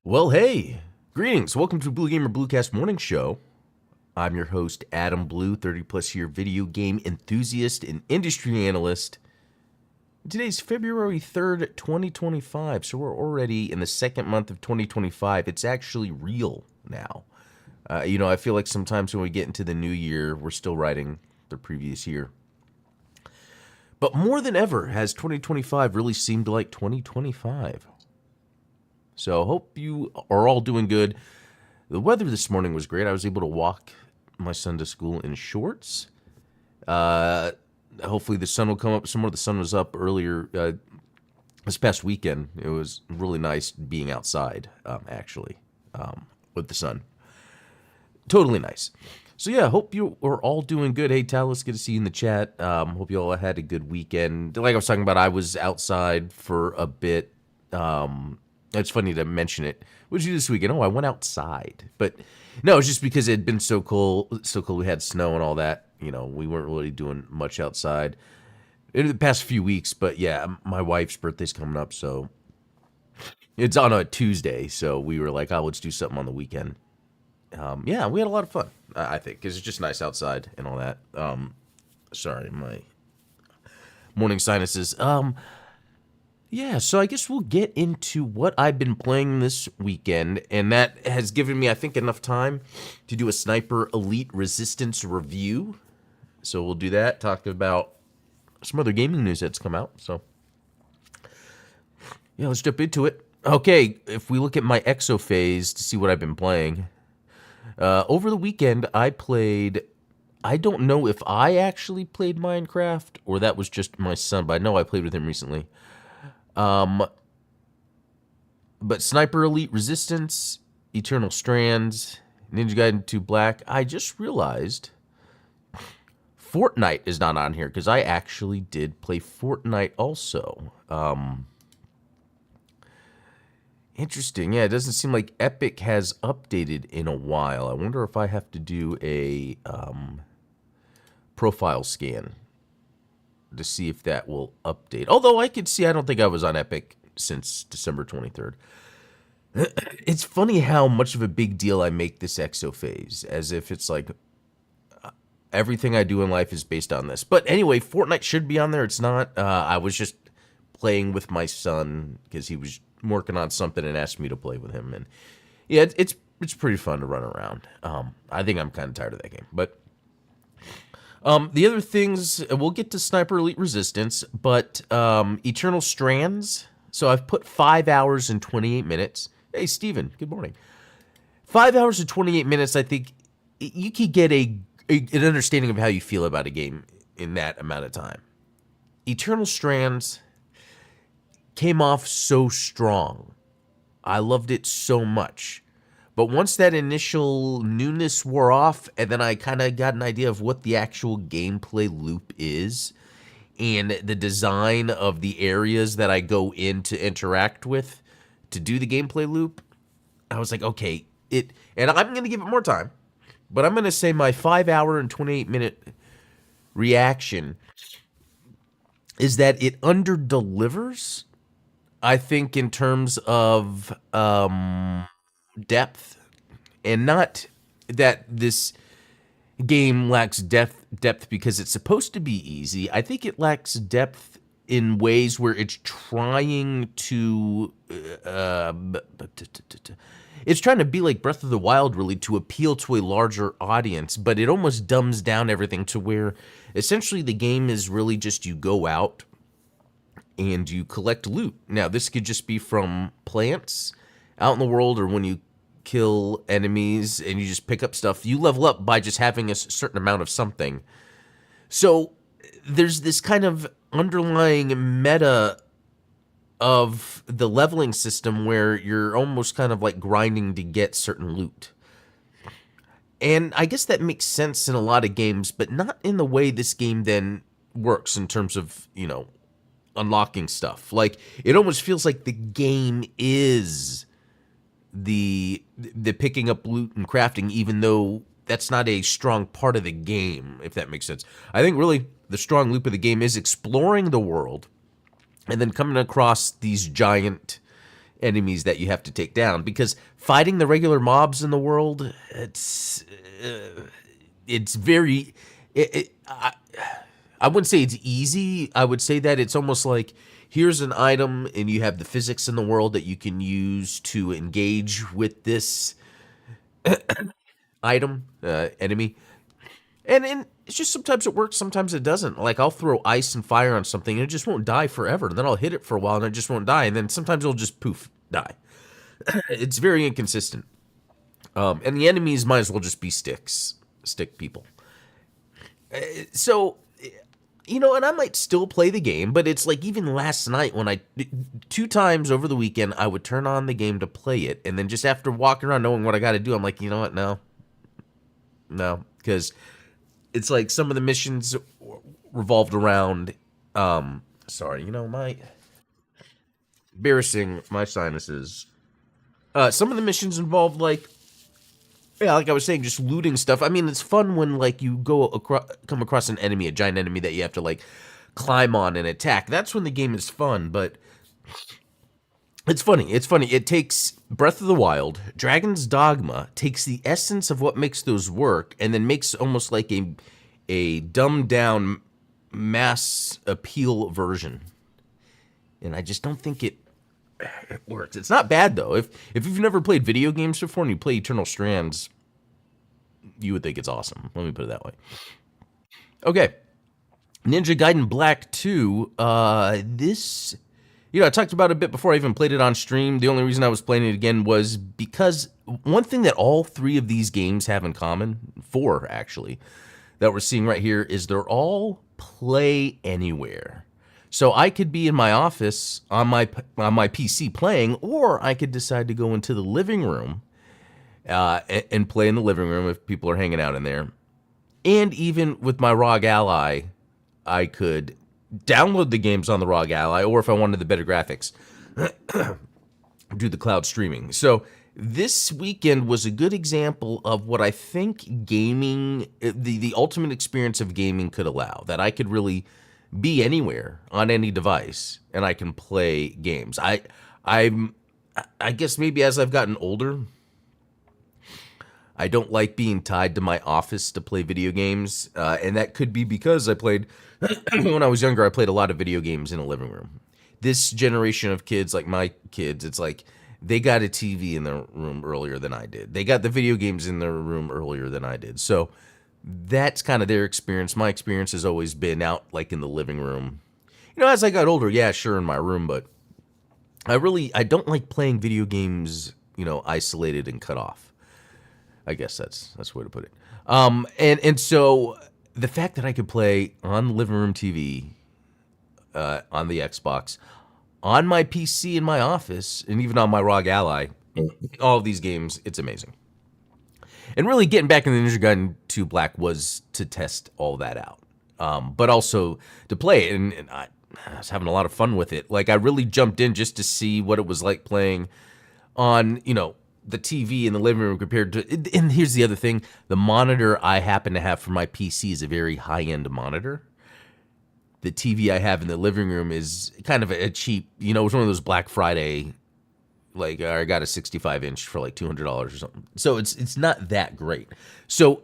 Well, hey, greetings. Welcome to Blue Gamer Bluecast Morning Show. I'm your host, Adam Blue, 30 plus year video game enthusiast and industry analyst. Today's February 3rd, 2025, so we're already in the second month of 2025. It's actually real now. I feel like sometimes when we get into the new year, we're still writing the previous year. But more than ever has 2025 really seemed like 2025. So hope you are all doing good. The weather this morning was great. I was able to walk my son to school in shorts. Hopefully the sun will come up some more. The sun was up earlier this past weekend. It was really nice being outside, with the sun. Totally nice. So yeah, hope you are all doing good. Hey, Talis, good to see you in the chat. Hope you all had a good weekend. Like I was talking about, I was outside for a bit. It's funny to mention it. What did you do this weekend? Oh, I went outside. But no, it's just because it had been so cold. So cold. We had snow and all that. We weren't really doing much outside in the past few weeks. But yeah, my wife's birthday's coming up, so it's on a Tuesday. So we were like, oh, let's do something on the weekend. Yeah, we had a lot of fun, I think, because it's just nice outside and all that. Sorry, my morning sinuses. Yeah, so I guess we'll get into what I've been playing this weekend, and that has given me, I think, enough time to do a Sniper Elite Resistance review. So we'll do that, talk about some other gaming news that's come out. So, yeah, let's jump into it. Okay, if we look at my Exophase to see what I've been playing, over the weekend I played... I don't know if I actually played Minecraft or that was just my son, but I know I played with him recently. But Sniper Elite Resistance, Eternal Strands, Ninja Gaiden 2 Black. I just realized Fortnite is not on here because I actually did play Fortnite also. Interesting. Yeah, it doesn't seem like Epic has updated in a while. I wonder if I have to do a profile scan to see if that will update. Although I could see, I don't think I was on Epic since December 23rd. It's funny how much of a big deal I make this Exophase, as if it's like everything I do in life is based on this. But anyway, Fortnite should be on there. It's not. I was just playing with my son because he was working on something and asked me to play with him. And yeah, it's pretty fun to run around. I think I'm kind of tired of that game, but the other things, we'll get to Sniper Elite Resistance, but Eternal Strands. So I've put 5 hours and 28 minutes. Hey, Steven, good morning. 5 hours and 28 minutes, I think you could get an understanding of how you feel about a game in that amount of time. Eternal Strands came off so strong. I loved it so much. But once that initial newness wore off, and then I kind of got an idea of what the actual gameplay loop is, and the design of the areas that I go in to interact with to do the gameplay loop, I was like, okay, and I'm going to give it more time, but I'm going to say my 5 hour and 28 minute reaction is that it under-delivers, I think, in terms of depth, and not that this game lacks depth because it's supposed to be easy. I think it lacks depth in ways where it's trying to it's trying to be like Breath of the Wild, really, to appeal to a larger audience, but it almost dumbs down everything to where essentially the game is really just you go out and you collect loot. Now, this could just be from plants out in the world, or when you kill enemies and you just pick up stuff. You level up by just having a certain amount of something. So there's this kind of underlying meta of the leveling system where you're almost kind of like grinding to get certain loot. And I guess that makes sense in a lot of games, but not in the way this game then works in terms of, unlocking stuff. Like, it almost feels like the game is the picking up loot and crafting, even though that's not a strong part of the game, if that makes sense. I think really the strong loop of the game is exploring the world and then coming across these giant enemies that you have to take down, because fighting the regular mobs in the world, it's very I wouldn't say it's easy. I would say that it's almost like here's an item and you have the physics in the world that you can use to engage with this item, enemy. And it's just sometimes it works, sometimes it doesn't. Like I'll throw ice and fire on something and it just won't die forever. And then I'll hit it for a while and it just won't die. And then sometimes it'll just poof, die. It's very inconsistent. And the enemies might as well just be stick people. So, and I might still play the game, but it's like even last night when 2 times over the weekend, I would turn on the game to play it. And then just after walking around knowing what I got to do, I'm like, you know what? No, because it's like some of the missions revolved around, sorry, my embarrassing, my sinuses. Some of the missions involved like I was saying, just looting stuff. I mean, it's fun when like you come across an enemy, a giant enemy that you have to like climb on and attack. That's when the game is fun, but it's funny. It takes Breath of the Wild, Dragon's Dogma, takes the essence of what makes those work, and then makes almost like a dumbed down mass appeal version. And I just don't think it works. It's not bad though. If you've never played video games before and you play Eternal Strands, you would think it's awesome. Let me put it that way. Okay. Ninja Gaiden Black 2. This, I talked about it a bit before I even played it on stream. The only reason I was playing it again was because one thing that all 3 of these games have in common, 4 actually, that we're seeing right here, is they're all play anywhere. So I could be in my office on my PC playing, or I could decide to go into the living room and play in the living room if people are hanging out in there. And even with my ROG Ally, I could download the games on the ROG Ally, or if I wanted the better graphics, do the cloud streaming. So this weekend was a good example of what I think gaming, the ultimate experience of gaming could allow, that I could really be anywhere on any device and I can play games. I guess maybe as I've gotten older, I don't like being tied to my office to play video games, and that could be because I played when I was younger. I played a lot of video games in a living room. This generation of kids, like my kids, it's like they got a TV in their room earlier than I did. They got the video games in their room earlier than I did. So that's kind of their experience. My experience has always been out like in the living room. As I got older, yeah, sure, in my room, but I don't like playing video games, isolated and cut off. I guess that's the way to put it. And so the fact that I could play on the living room TV, on the Xbox, on my PC in my office, and even on my ROG Ally, all of these games, it's amazing. And really getting back in the Ninja Gaiden 2 Black was to test all that out, but also to play it, and I was having a lot of fun with it. Like I really jumped in just to see what it was like playing on, the TV in the living room compared to, and here's the other thing, the monitor I happen to have for my PC is a very high-end monitor. The TV I have in the living room is kind of a cheap, it's one of those Black Friday, like I got a 65-inch for like $200 or something. So it's not that great. So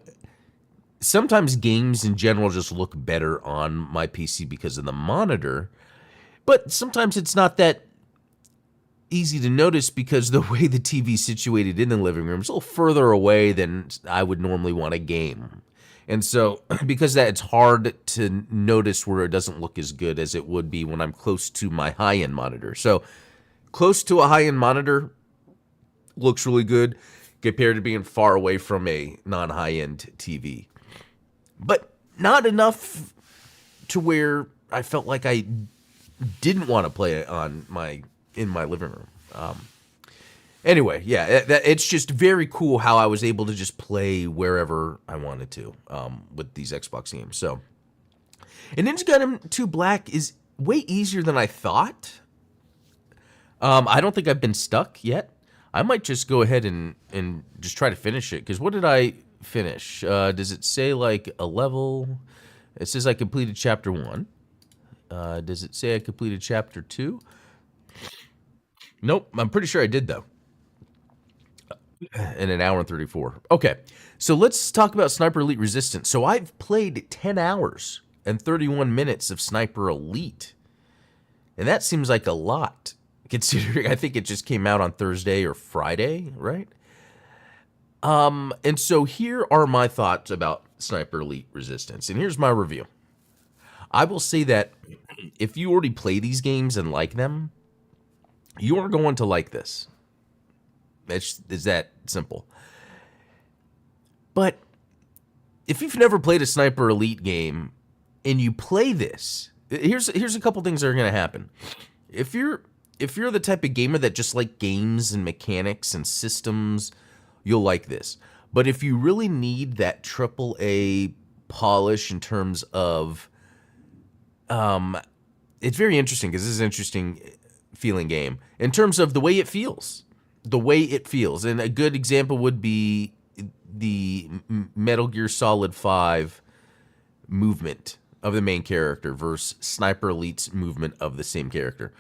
sometimes games in general just look better on my PC because of the monitor, but sometimes it's not that easy to notice because the way the TV's situated in the living room is a little further away than I would normally want a game. And so because of that, it's hard to notice where it doesn't look as good as it would be when I'm close to my high-end monitor. So close to a high-end monitor looks really good compared to being far away from a non-high-end TV. But not enough to where I felt like I didn't want to play it in my living room. Anyway, yeah, it's just very cool how I was able to just play wherever I wanted to with these Xbox games. So, and Ninja Gaiden 2 Black is way easier than I thought. I don't think I've been stuck yet. I might just go ahead and just try to finish it. Because what did I finish? Does it say like a level? It says I completed chapter 1. Does it say I completed chapter 2? Nope, I'm pretty sure I did though. In an hour and 34. Okay, so let's talk about Sniper Elite Resistance. So I've played 10 hours and 31 minutes of Sniper Elite. And that seems like a lot, considering I think it just came out on Thursday or Friday, right? And so here are my thoughts about Sniper Elite Resistance. And here's my review. I will say that if you already play these games and like them, you are going to like this. It's that simple. But if you've never played a Sniper Elite game and you play this, here's a couple things that are going to happen. If you're the type of gamer that just like games and mechanics and systems, you'll like this. But if you really need that AAA polish in terms of, it's very interesting because this is an interesting feeling game in terms of the way it feels. And a good example would be the Metal Gear Solid 5 movement of the main character versus Sniper Elite's movement of the same character.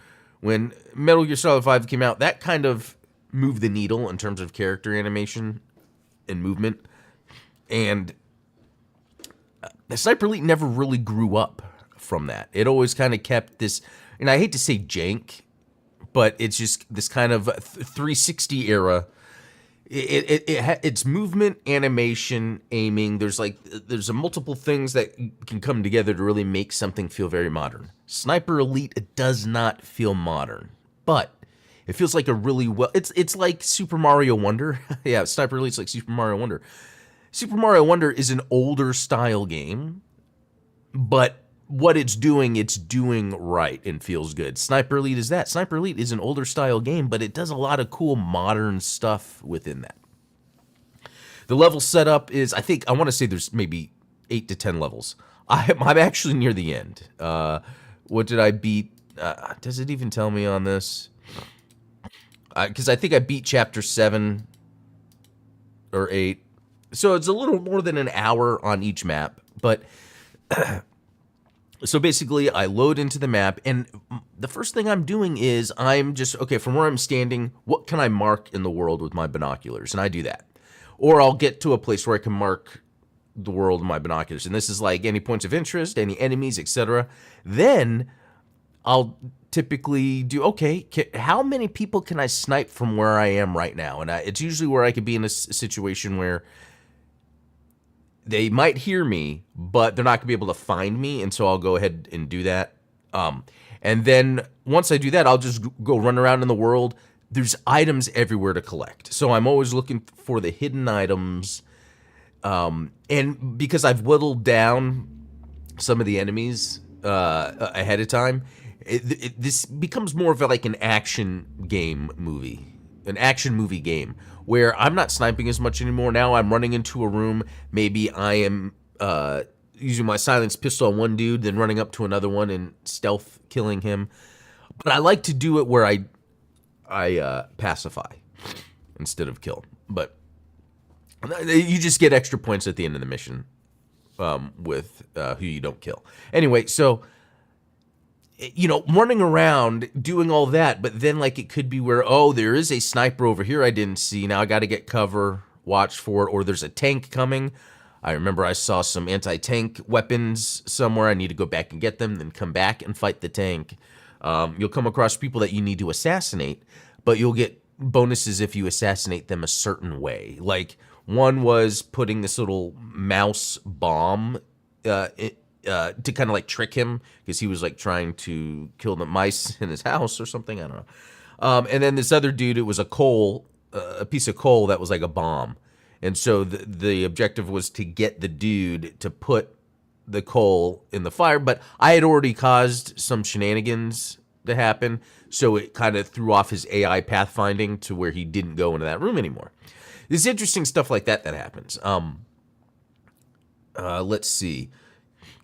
When Metal Gear Solid 5 came out, that kind of moved the needle in terms of character animation and movement. And Sniper Elite never really grew up from that. It always kind of kept this, and I hate to say jank, but it's just this kind of 360 era. It's movement, animation, aiming. There's a multiple things that can come together to really make something feel very modern. Sniper Elite does not feel modern, but it feels like a really well. It's like Super Mario Wonder. Yeah, Sniper Elite's like Super Mario Wonder. Super Mario Wonder is an older style game, but what it's doing right and feels good. Sniper Elite is that. Sniper Elite is an older style game, but it does a lot of cool modern stuff within that. The level setup is, I want to say there's maybe 8 to 10 levels. I'm actually near the end. What did I beat? Does it even tell me on this? Because I think I beat chapter 7 or 8. So it's a little more than an hour on each map, but so basically, I load into the map, and the first thing I'm doing is I'm just, okay, from where I'm standing, what can I mark in the world with my binoculars? And I do that. Or I'll get to a place where I can mark the world with my binoculars. And this is like any points of interest, any enemies, etc. Then I'll typically do, okay, how many people can I snipe from where I am right now? And it's usually where I could be in a situation where they might hear me, but they're not gonna be able to find me, and so I'll go ahead and do that. And then once I do that, I'll just go run around in the world. There's items everywhere to collect, so I'm always looking for the hidden items. And because I've whittled down some of the enemies ahead of time, this becomes more of like an action movie game where I'm not sniping as much anymore. Now I'm running into a room. Maybe I am using my silenced pistol on one dude, then running up to another one and stealth killing him. But I like to do it where I pacify instead of kill. But you just get extra points at the end of the mission with who you don't kill. Anyway, so running around doing all that, but then like it could be where, oh, there is a sniper over here I didn't see. Now I got to get cover, watch for it, or there's a tank coming. I remember I saw some anti-tank weapons somewhere. I need to go back and get them, then come back and fight the tank. You'll come across people that you need to assassinate, but you'll get bonuses if you assassinate them a certain way. Like one was putting this little mouse bomb to kind of like trick him because he was like trying to kill the mice in his house or something. I don't know. And then this other dude, it was a piece of coal that was like a bomb. And so the objective was to get the dude to put the coal in the fire. But I had already caused some shenanigans to happen. So it kind of threw off his AI pathfinding to where he didn't go into that room anymore. There's interesting stuff like that happens. Let's see.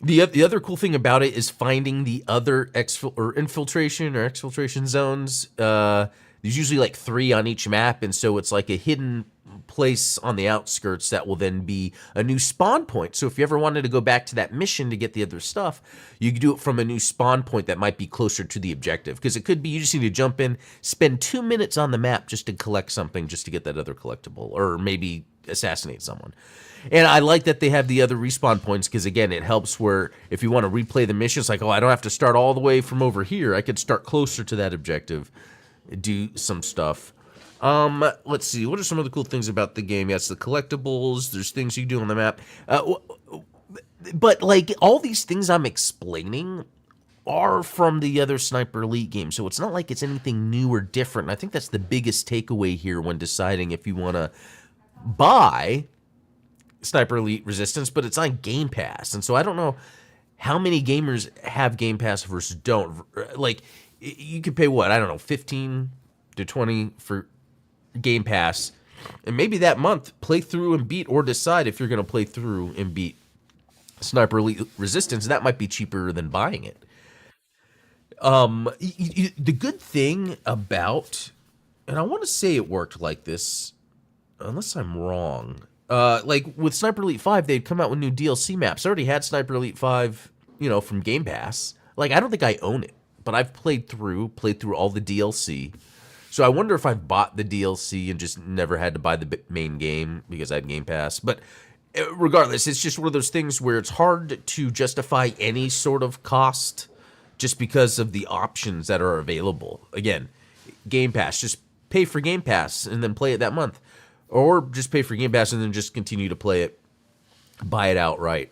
The other cool thing about it is finding the other exfiltration zones. There's usually like 3 on each map, and so it's like a hidden place on the outskirts that will then be a new spawn point. So if you ever wanted to go back to that mission to get the other stuff, you could do it from a new spawn point that might be closer to the objective. Because it could be you just need to jump in, spend 2 minutes on the map just to collect something, just to get that other collectible, or maybe assassinate someone. And I like that they have the other respawn points because, again, it helps where if you want to replay the mission, it's like, oh, I don't have to start all the way from over here. I could start closer to that objective, do some stuff. Let's see. What are some of the cool things about the game? Yes, the collectibles. There's things you do on the map. But, like, all these things I'm explaining are from the other Sniper Elite games. So it's not like it's anything new or different. And I think that's the biggest takeaway here when deciding if you want to buy Sniper Elite Resistance, but it's on Game Pass. And so I don't know how many gamers have Game Pass versus don't. Like, you could pay what? I don't know, 15 to 20 for Game Pass, and maybe that month play through and beat, or decide if you're going to play through and beat Sniper Elite Resistance. That might be cheaper than buying it. The good thing about, and I want to say it worked like this, unless I'm wrong. Like with Sniper Elite 5, they'd come out with new DLC maps. I already had Sniper Elite 5, from Game Pass. Like, I don't think I own it, but I've played through all the DLC. So I wonder if I bought the DLC and just never had to buy the main game because I had Game Pass. But regardless, it's just one of those things where it's hard to justify any sort of cost just because of the options that are available. Again, Game Pass, just pay for Game Pass and then play it that month. Or just pay for Game Pass and then just continue to play it, buy it outright,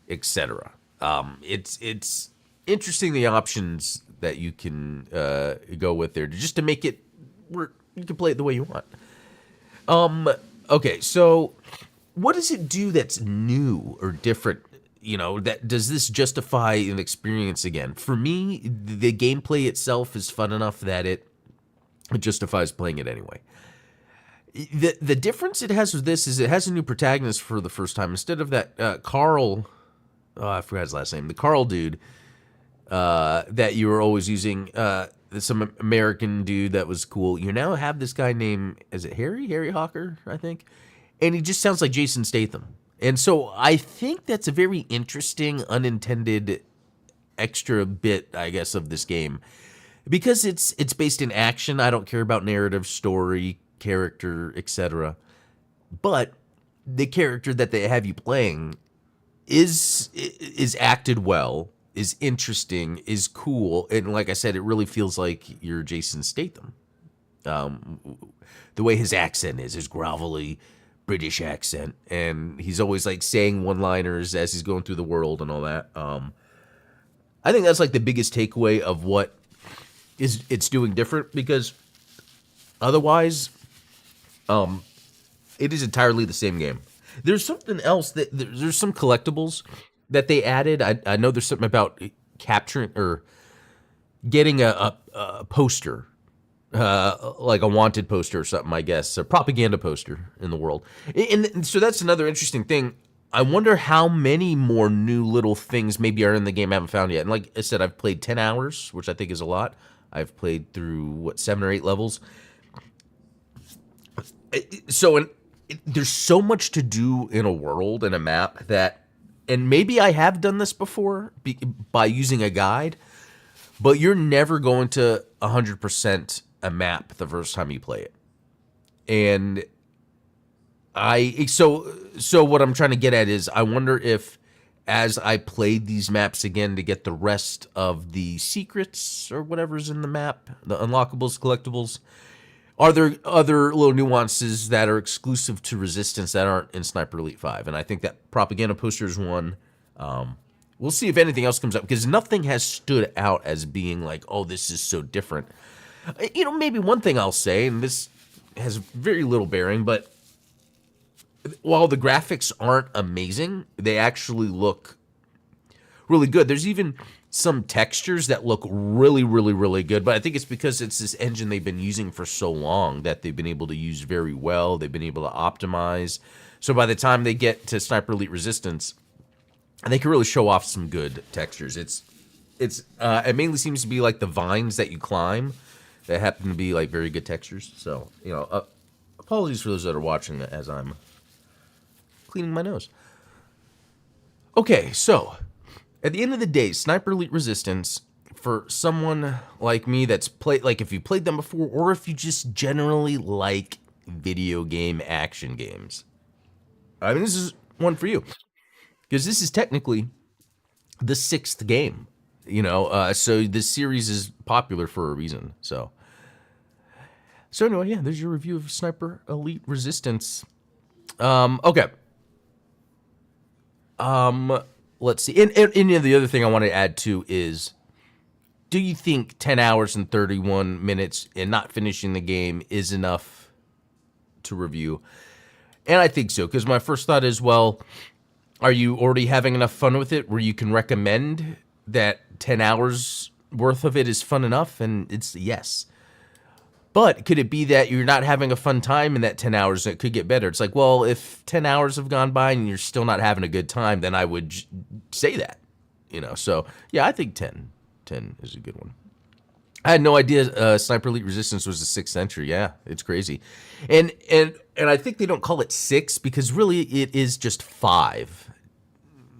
etc. It's interesting the options that you can go with there just to make it where you can play it the way you want. Okay, so what does it do that's new or different? That does this justify an experience again? For me, the gameplay itself is fun enough that it justifies playing it anyway. The difference it has with this is it has a new protagonist for the first time. Instead of that Carl, I forgot his last name, the Carl dude that you were always using, some American dude that was cool. You now have this guy named, is it Harry Hawker, I think? And he just sounds like Jason Statham. And so I think that's a very interesting, unintended extra bit, I guess, of this game. Because it's based in action, I don't care about narrative, story, character, etc. But the character that they have you playing is acted well, is interesting, is cool, and like I said, it really feels like you're Jason Statham. The way his accent is, his grovelly British accent, and he's always like saying one-liners as he's going through the world and all that. I think that's like the biggest takeaway of what it's doing different, because otherwise, it is entirely the same game. There's something else that there's some collectibles that they added. I know there's something about capturing or getting a poster, like a wanted poster or something, I guess, a propaganda poster in the world. And so that's another interesting thing. I wonder how many more new little things maybe are in the game I haven't found yet. And like I said, I've played 10 hours, which I think is a lot. I've played through, 7 or 8 levels. So there's so much to do in a world and a map that, and maybe I have done this before by using a guide, but you're never going to 100% a map the first time you play it. And so what I'm trying to get at is, I wonder if as I played these maps again to get the rest of the secrets or whatever's in the map, the unlockables, collectibles, are there other little nuances that are exclusive to Resistance that aren't in Sniper Elite 5? And I think that propaganda poster is one. We'll see if anything else comes up, because nothing has stood out as being like, oh, this is so different. Maybe one thing I'll say, and this has very little bearing, but while the graphics aren't amazing, they actually look really good. There's even some textures that look really, really, really good, but I think it's because it's this engine they've been using for so long that they've been able to use very well. They've been able to optimize. So by the time they get to Sniper Elite Resistance, they can really show off some good textures. It mainly seems to be like the vines that you climb that happen to be like very good textures. So, Apologies for those that are watching as I'm cleaning my nose. Okay, so at the end of the day, Sniper Elite Resistance, for someone like me that's played, like if you played them before, or if you just generally like video game action games, I mean, this is one for you. Because this is technically the 6th game, so this series is popular for a reason. So anyway, yeah, there's your review of Sniper Elite Resistance. Okay. Let's see. And the other thing I want to add too is, do you think 10 hours and 31 minutes and not finishing the game is enough to review? And I think so, because my first thought is, well, are you already having enough fun with it where you can recommend that 10 hours worth of it is fun enough? And it's yes. But could it be that you're not having a fun time in that 10 hours and it could get better? It's like, well, if 10 hours have gone by and you're still not having a good time, then I would say that, So, yeah, I think 10 is a good one. I had no idea Sniper Elite Resistance was the 6th century. Yeah, it's crazy. And I think they don't call it 6 because really it is just 5.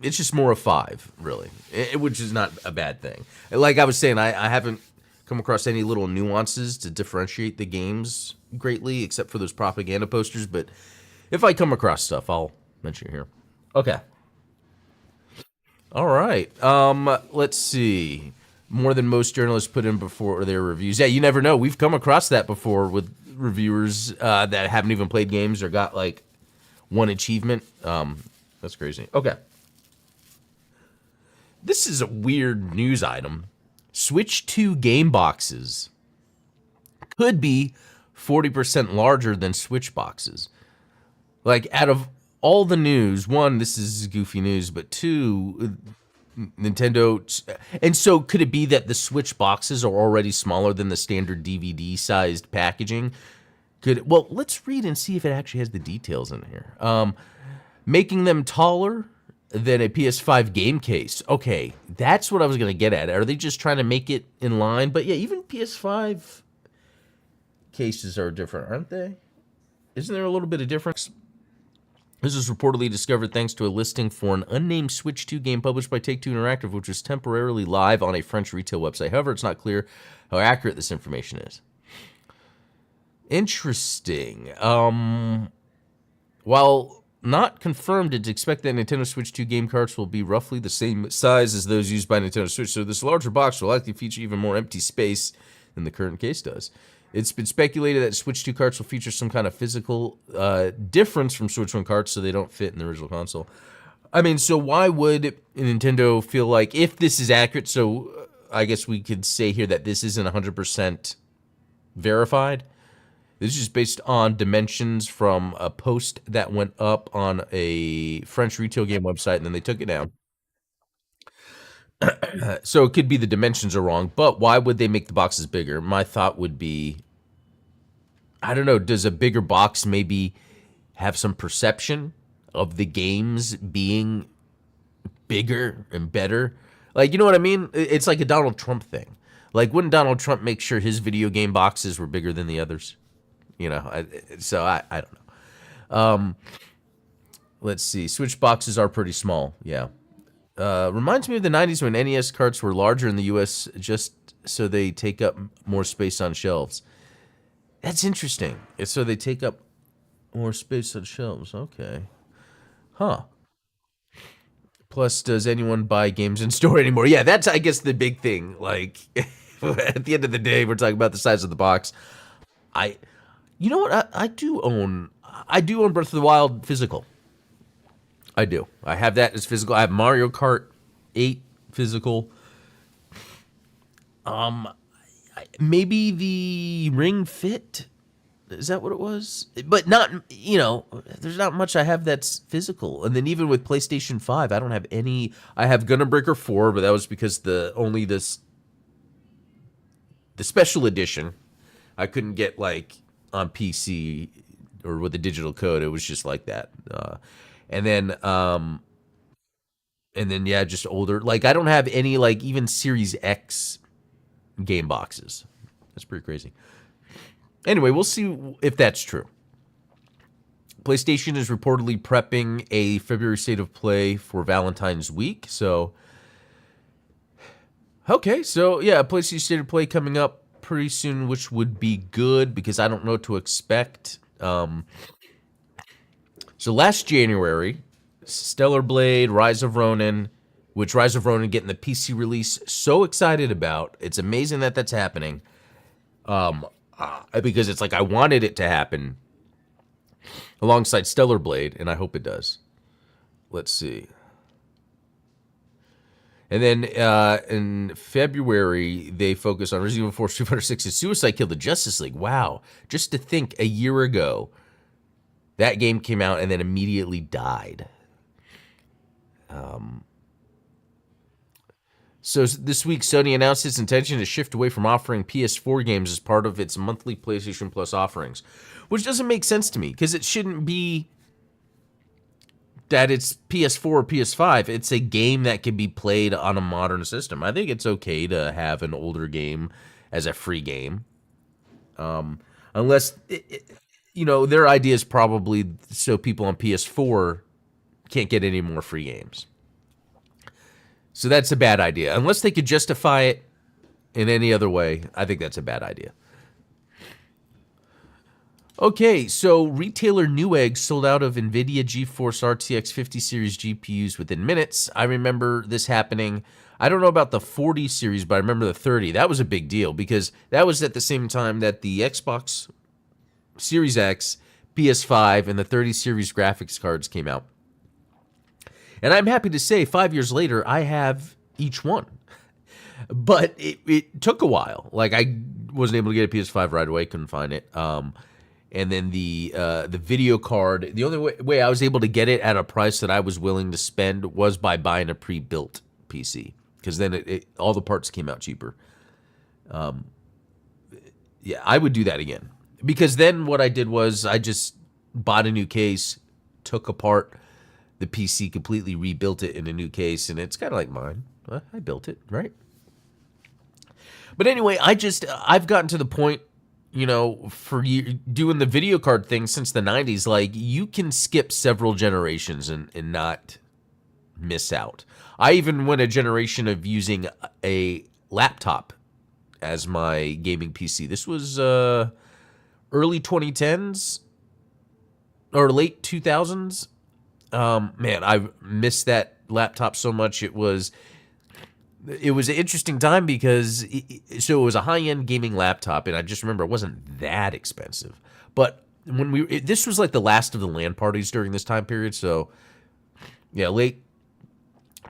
It's just more of 5, really, which is not a bad thing. Like I was saying, I haven't come across any little nuances to differentiate the games greatly, except for those propaganda posters. But if I come across stuff, I'll mention it here. Okay. All right. Let's see. More than most journalists put in before their reviews. Yeah, you never know. We've come across that before with reviewers that haven't even played games or got like one achievement. That's crazy. Okay. This is a weird news item. Switch 2 game boxes could be 40% larger than Switch boxes. Like, out of all the news, one, this is goofy news, but two, Nintendo... And so could it be that the Switch boxes are already smaller than the standard DVD-sized packaging? Well, let's read and see if it actually has the details in here. Making them taller than a PS5 game case. Okay, that's what I was going to get at. Are they just trying to make it in line? But yeah, even PS5 cases are different, aren't they? Isn't there a little bit of difference? This was reportedly discovered thanks to a listing for an unnamed Switch 2 game published by Take-Two Interactive, which was temporarily live on a French retail website. However, it's not clear how accurate this information is. Interesting. While not confirmed, it's expected that Nintendo Switch 2 game carts will be roughly the same size as those used by Nintendo Switch, so this larger box will likely feature even more empty space than the current case does. It's been speculated that Switch 2 carts will feature some kind of physical difference from Switch 1 carts, so they don't fit in the original console. I mean, so why would Nintendo feel like, if this is accurate, so I guess we could say here that this isn't 100% verified. This is based on dimensions from a post that went up on a French retail game website, and then they took it down. So it could be the dimensions are wrong, but why would they make the boxes bigger? My thought would be, I don't know, does a bigger box maybe have some perception of the games being bigger and better? Like, you know what I mean? It's like a Donald Trump thing. Like, wouldn't Donald Trump make sure his video game boxes were bigger than the others? I don't know. Let's see. Switch boxes are pretty small. Yeah. Reminds me of the 90s when NES carts were larger in the US just so they take up more space on shelves. That's interesting. It's so they take up more space on shelves. Okay. Huh. Plus, does anyone buy games in store anymore? Yeah, that's, I guess, the big thing. Like, at the end of the day, we're talking about the size of the box. You know what? I do own Breath of the Wild physical. I do. I have that as physical. I have Mario Kart 8 physical. Maybe the Ring Fit. Is that what it was? But not, there's not much I have that's physical. And then even with PlayStation 5, I don't have any. I have Gunner Breaker 4, but that was because the special edition I couldn't get like on PC or with a digital code. It was just like that. And then yeah, just older. Like, I don't have any, like, even Series X game boxes. That's pretty crazy. Anyway, we'll see if that's true. PlayStation is reportedly prepping a February State of Play for Valentine's Week. So, okay. So, yeah, PlayStation State of Play coming up pretty soon, which would be good because I don't know what to expect. So last January, Stellar Blade, Rise of Ronin, which Rise of Ronin getting the PC release, so excited about. It's amazing that that's happening. Because it's like I wanted it to happen alongside Stellar Blade, and I hope it does. Let's see. And then in February, they focus on Resident Evil 4, Street Fighter 6, and Suicide Kill the Justice League. Wow. Just to think, a year ago, that game came out and then immediately died. So this week, Sony announced its intention to shift away from offering PS4 games as part of its monthly PlayStation Plus offerings, which doesn't make sense to me because it shouldn't be that it's PS4 or PS5. It's a game that can be played on a modern system. I think it's okay to have an older game as a free game, unless their idea is probably so people on PS4 can't get any more free games. So that's a bad idea. Unless they could justify it in any other way, I think that's a bad idea. Okay, so retailer Newegg sold out of NVIDIA GeForce RTX 50 series GPUs within minutes. I remember this happening. I don't know about the 40 series, but I remember the 30. That was a big deal because that was at the same time that the Xbox Series X, PS5, and the 30 series graphics cards came out. And I'm happy to say 5 years later, I have each one. But it took a while. Like, I wasn't able to get a PS5 right away. Couldn't find it. And then the video card, the only way I was able to get it at a price that I was willing to spend was by buying a pre-built PC. Because then all the parts came out cheaper. Yeah, I would do that again. Because then what I did was I just bought a new case, took apart the PC, completely rebuilt it in a new case, and it's kind of like mine. I built it, right? But anyway, I've gotten to the point, for doing the video card thing since the 90s, like, you can skip several generations and not miss out. I even went a generation of using a laptop as my gaming PC. This was early 2010s or late 2000s. Man, I missed that laptop so much. It was an interesting time because it was a high-end gaming laptop, and I just remember it wasn't that expensive. But this was like the last of the LAN parties during this time period. So yeah, late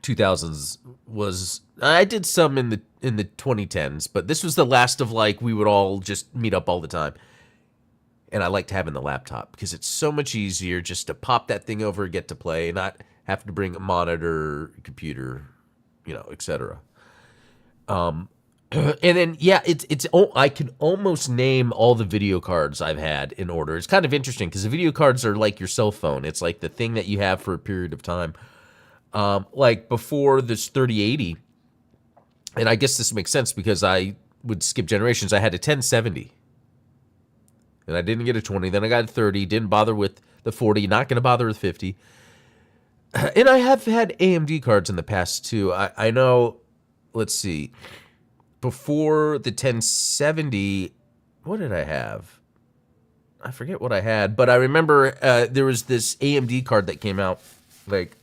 2000s was, I did some in the 2010s, but this was the last of, like, we would all just meet up all the time. And I liked having the laptop because it's so much easier just to pop that thing over and get to play and not have to bring a monitor, computer, etc. And then, yeah, I can almost name all the video cards I've had in order. It's kind of interesting because the video cards are like your cell phone. It's like the thing that you have for a period of time. Like before this 3080, and I guess this makes sense because I would skip generations. I had a 1070. And I didn't get a 20. Then I got a 30. Didn't bother with the 40. Not going to bother with 50. And I have had AMD cards in the past, too. I know, let's see. Before the 1070, what did I have? I forget what I had. But I remember there was this AMD card that came out, like,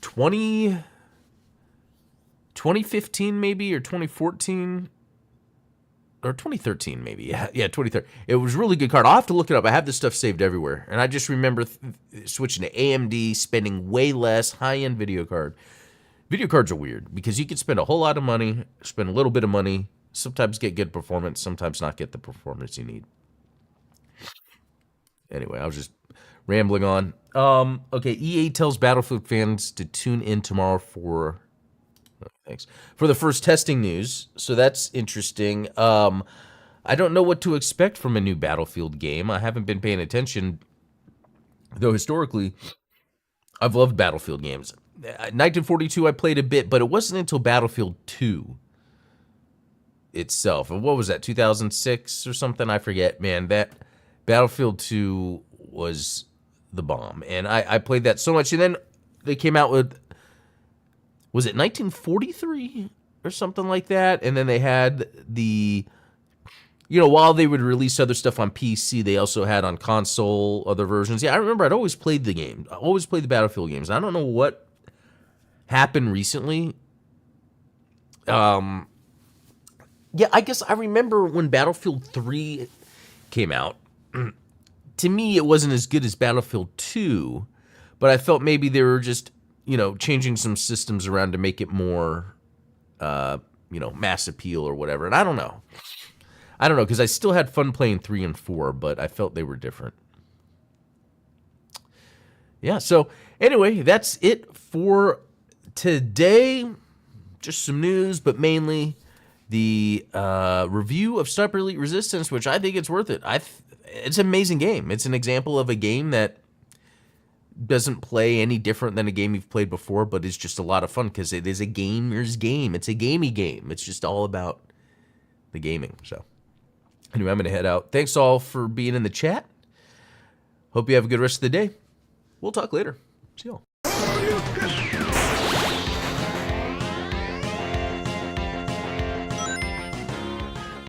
2015 maybe, or 2014. Or 2013, maybe. Yeah, 2013. It was a really good card. I'll have to look it up. I have this stuff saved everywhere. And I just remember switching to AMD, spending way less, high-end video card. Video cards are weird because you can spend a whole lot of money, spend a little bit of money, sometimes get good performance, sometimes not get the performance you need. Anyway, I was just rambling on. Okay, EA tells Battlefield fans to tune in tomorrow for the first testing news. So that's interesting. I don't know what to expect from a new Battlefield game. I haven't been paying attention, though historically, I've loved Battlefield games. 1942 I played a bit, but it wasn't until Battlefield 2 itself. And what was that, 2006 or something? I forget, man. Battlefield 2 was the bomb. And I played that so much. And then they came out with, was it 1943 or something like that? And then they had the, while they would release other stuff on PC, they also had on console other versions. Yeah, I remember I'd always played the game. I always played the Battlefield games. I don't know what happened recently. Yeah, I guess I remember when Battlefield 3 came out. To me, it wasn't as good as Battlefield 2, but I felt maybe they were just, changing some systems around to make it more, mass appeal or whatever. And I don't know, because I still had fun playing 3 and 4, but I felt they were different. Yeah, so anyway, that's it for today. Just some news, but mainly the review of Sniper Elite Resistance, which I think it's worth it. It's an amazing game. It's an example of a game that doesn't play any different than a game you've played before, but is just a lot of fun because it is a gamer's game. It's a gamey game. It's just all about the gaming. So anyway, I'm going to head out. Thanks all for being in the chat. Hope you have a good rest of the day. We'll talk later. See y'all.